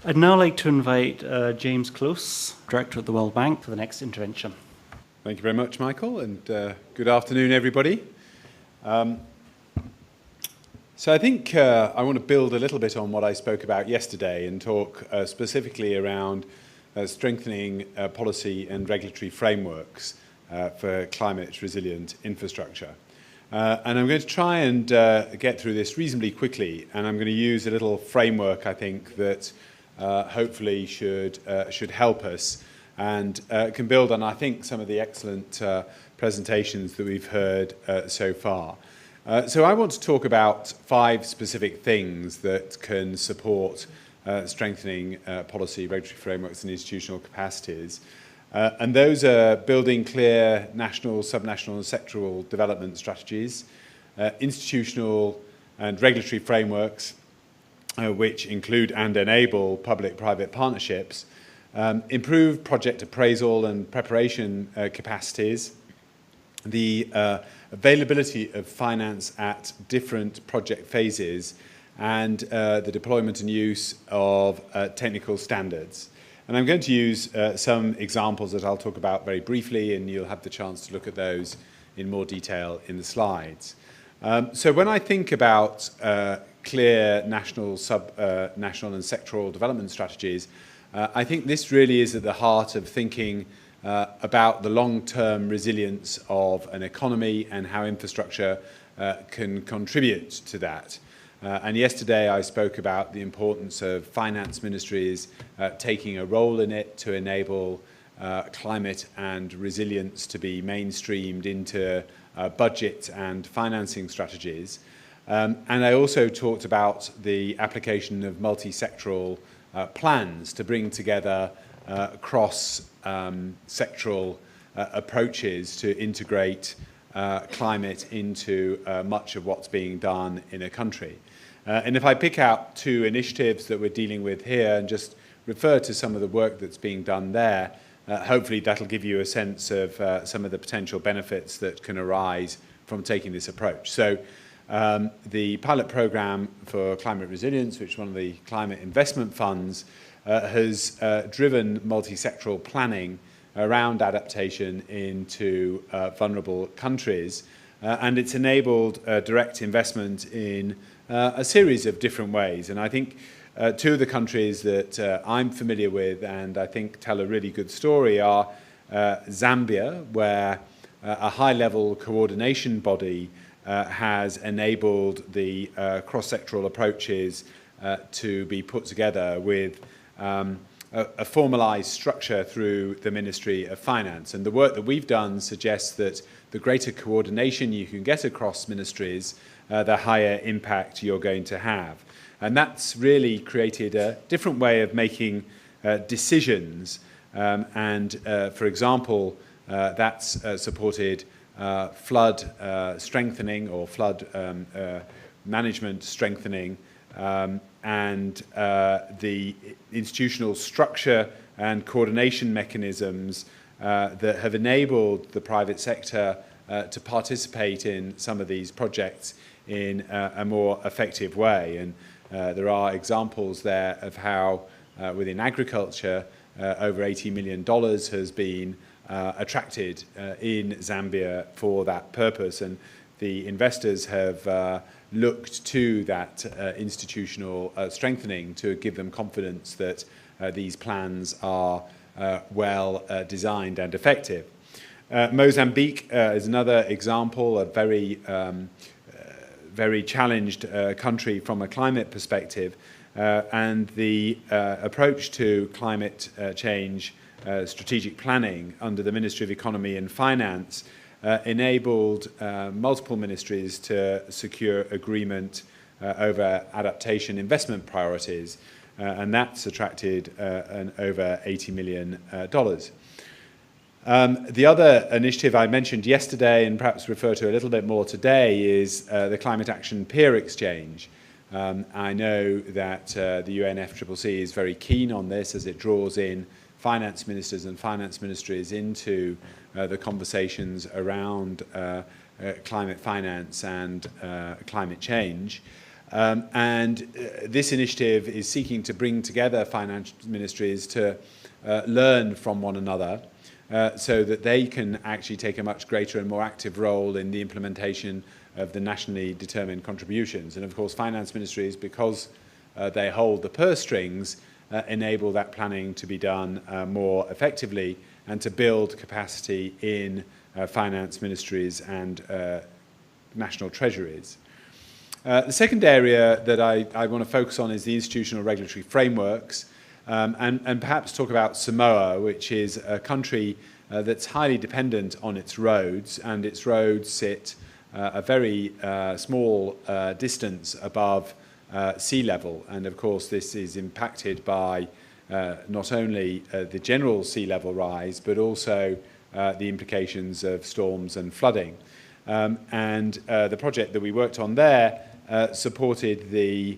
I'd now like to invite James Close, Director at the World Bank, for the next intervention. Thank you very much, Michael, and good afternoon, everybody. So I think I want to build a little bit on what I spoke about yesterday and talk specifically around strengthening policy and regulatory frameworks for climate-resilient infrastructure. And I'm going to try and get through this reasonably quickly, and I'm going to use a little framework, I think, that hopefully should help us and can build on, I think, some of the excellent presentations that we've heard so far. So I want to talk about 5 specific things that can support strengthening policy, regulatory frameworks and institutional capacities. And those are building clear national, subnational and sectoral development strategies, institutional and regulatory frameworks, which include and enable public-private partnerships, improve project appraisal and preparation capacities, the availability of finance at different project phases, and the deployment and use of technical standards. And I'm going to use some examples that I'll talk about very briefly, and you'll have the chance to look at those in more detail in the slides. So when I think about clear national, subnational and sectoral development strategies, I think this really is at the heart of thinking about the long-term resilience of an economy and how infrastructure can contribute to that. And yesterday I spoke about the importance of finance ministries taking a role in it to enable climate and resilience to be mainstreamed into budget and financing strategies. And I also talked about the application of multi-sectoral plans to bring together cross-sectoral approaches to integrate climate into much of what's being done in a country. And if I pick out 2 initiatives that we're dealing with here and just refer to some of the work that's being done there, hopefully that'll give you a sense of some of the potential benefits that can arise from taking this approach. So the pilot program for climate resilience, which is one of the climate investment funds, has driven multi-sectoral planning around adaptation into vulnerable countries, and it's enabled direct investment in a series of different ways. And I think 2 of the countries that I'm familiar with and I think tell a really good story are Zambia, where a high-level coordination body has enabled the cross-sectoral approaches to be put together with a formalized structure through the Ministry of Finance. And the work that we've done suggests that the greater coordination you can get across ministries, the higher impact you're going to have. And that's really created a different way of making decisions. For example, that's supported flood strengthening or flood management strengthening, and the institutional structure and coordination mechanisms that have enabled the private sector to participate in some of these projects in a more effective way. And there are examples there of how within agriculture over $80 million has been attracted in Zambia for that purpose, and the investors have looked to that institutional strengthening to give them confidence that these plans are well designed and effective. Mozambique is another example, a very challenged country from a climate perspective, and the approach to climate change strategic planning under the Ministry of Economy and Finance enabled multiple ministries to secure agreement over adaptation investment priorities, and that's attracted over $80 million. The other initiative I mentioned yesterday and perhaps refer to a little bit more today is the Climate Action Peer Exchange. I know that the UNFCCC is very keen on this as it draws in finance ministers and finance ministries into the conversations around climate finance and climate change. This initiative is seeking to bring together finance ministries to learn from one another so that they can actually take a much greater and more active role in the implementation of the nationally determined contributions. And of course, finance ministries, because they hold the purse strings, enable that planning to be done more effectively and to build capacity in finance ministries and national treasuries. The second area that I want to focus on is the institutional regulatory frameworks, and perhaps talk about Samoa, which is a country that's highly dependent on its roads, and its roads sit a very small distance above sea level. And of course, this is impacted by not only the general sea level rise, but also the implications of storms and flooding. The project that we worked on there supported the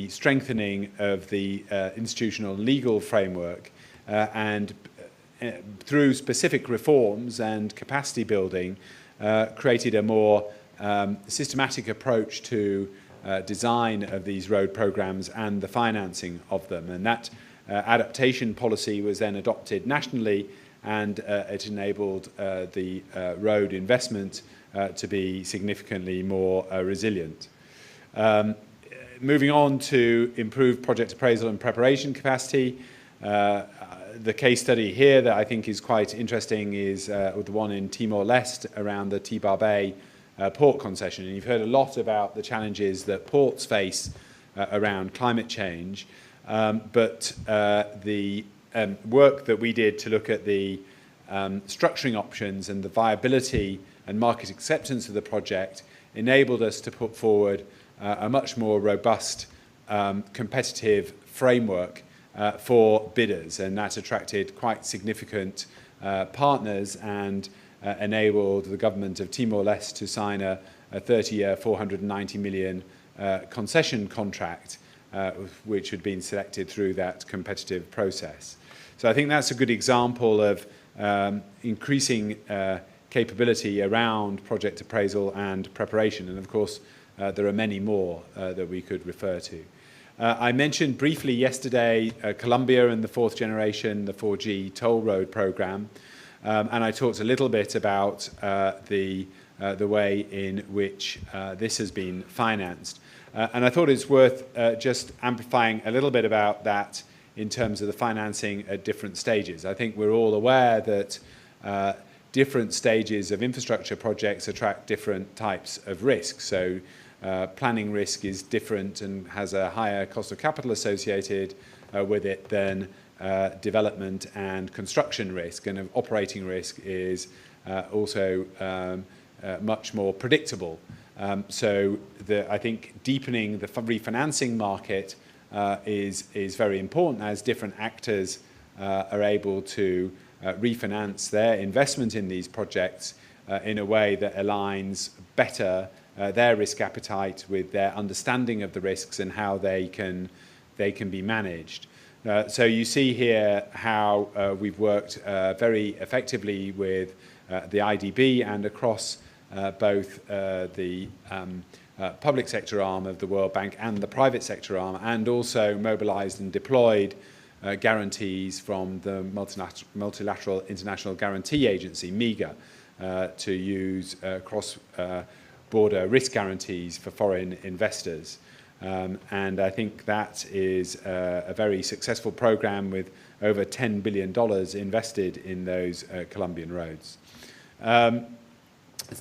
strengthening of the institutional legal framework and through specific reforms and capacity building created a more systematic approach to design of these road programs and the financing of them. And that adaptation policy was then adopted nationally, and it enabled the road investment to be significantly more resilient. Moving on to improve project appraisal and preparation capacity, the case study here that I think is quite interesting is the one in Timor-Leste around the Tibar Bay port concession. And you've heard a lot about the challenges that ports face around climate change, but the work that we did to look at the structuring options and the viability and market acceptance of the project enabled us to put forward a much more robust competitive framework for bidders, and that attracted quite significant partners and enabled the government of Timor-Leste to sign a 30-year, $490 million concession contract, which had been selected through that competitive process. So I think that's a good example of increasing capability around project appraisal and preparation. And of course, there are many more that we could refer to. I mentioned briefly yesterday Colombia and the fourth generation, the 4G toll road program. And I talked a little bit about the way in which this has been financed. And I thought it's worth just amplifying a little bit about that in terms of the financing at different stages. I think we're all aware that different stages of infrastructure projects attract different types of risk. So planning risk is different and has a higher cost of capital associated with it than development and construction risk, and operating risk is also much more predictable. So I think deepening the refinancing market is very important, as different actors are able to refinance their investment in these projects in a way that aligns better their risk appetite with their understanding of the risks and how they can be managed. So you see here how we've worked very effectively with the IDB and across both the public sector arm of the World Bank and the private sector arm, and also mobilized and deployed guarantees from the Multilateral International Guarantee Agency, MIGA, to use cross-border risk guarantees for foreign investors. And I think that is a very successful program with over $10 billion invested in those Colombian roads.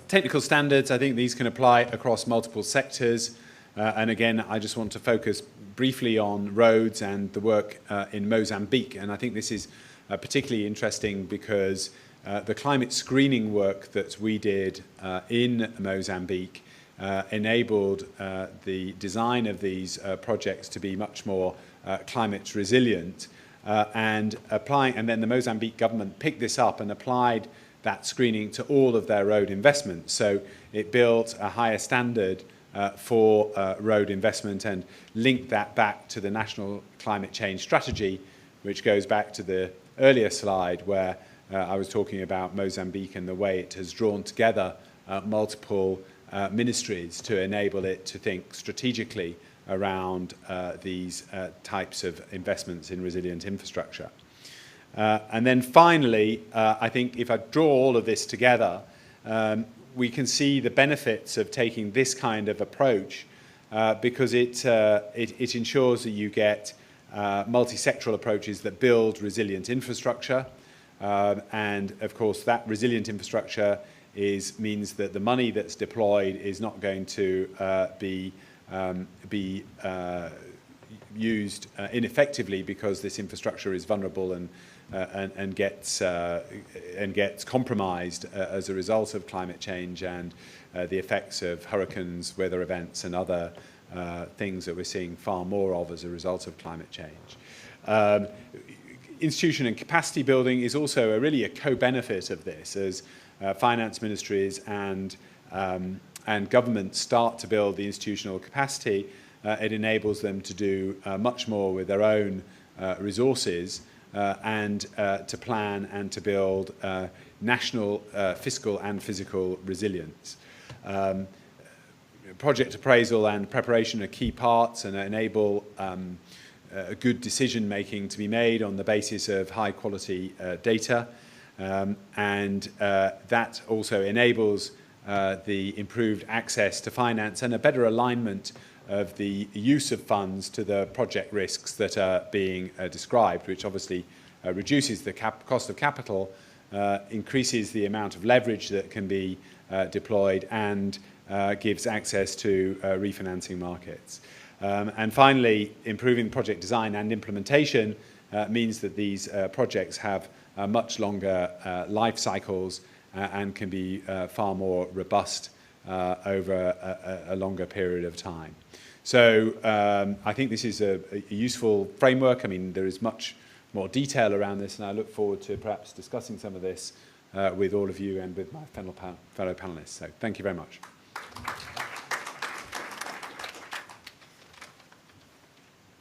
Technical standards, I think these can apply across multiple sectors. And again, I just want to focus briefly on roads and the work in Mozambique. And I think this is particularly interesting because the climate screening work that we did in Mozambique enabled the design of these projects to be much more climate resilient, and then the Mozambique government picked this up and applied that screening to all of their road investments. So it built a higher standard for road investment and linked that back to the National Climate Change Strategy, which goes back to the earlier slide where I was talking about Mozambique and the way it has drawn together multiple ministries to enable it to think strategically around these types of investments in resilient infrastructure. And then finally, I think if I draw all of this together, we can see the benefits of taking this kind of approach because it ensures that you get multi-sectoral approaches that build resilient infrastructure. And of course, that resilient infrastructure means that the money that's deployed is not going to be used ineffectively because this infrastructure is vulnerable and gets compromised as a result of climate change and the effects of hurricanes, weather events, and other things that we're seeing far more of as a result of climate change. Institution and capacity building is also really a co-benefit of this as finance ministries and governments start to build the institutional capacity. It enables them to do much more with their own resources and to plan and to build national fiscal and physical resilience. Project appraisal and preparation are key parts and enable a good decision making to be made on the basis of high quality data, and that also enables the improved access to finance and a better alignment of the use of funds to the project risks that are being described, which obviously reduces the cost of capital, increases the amount of leverage that can be deployed, and gives access to refinancing markets. And finally, improving project design and implementation means that these projects have much longer life cycles and can be far more robust over a longer period of time. So I think this is a useful framework. I mean, there is much more detail around this, and I look forward to perhaps discussing some of this with all of you and with my fellow panelists. So thank you very much.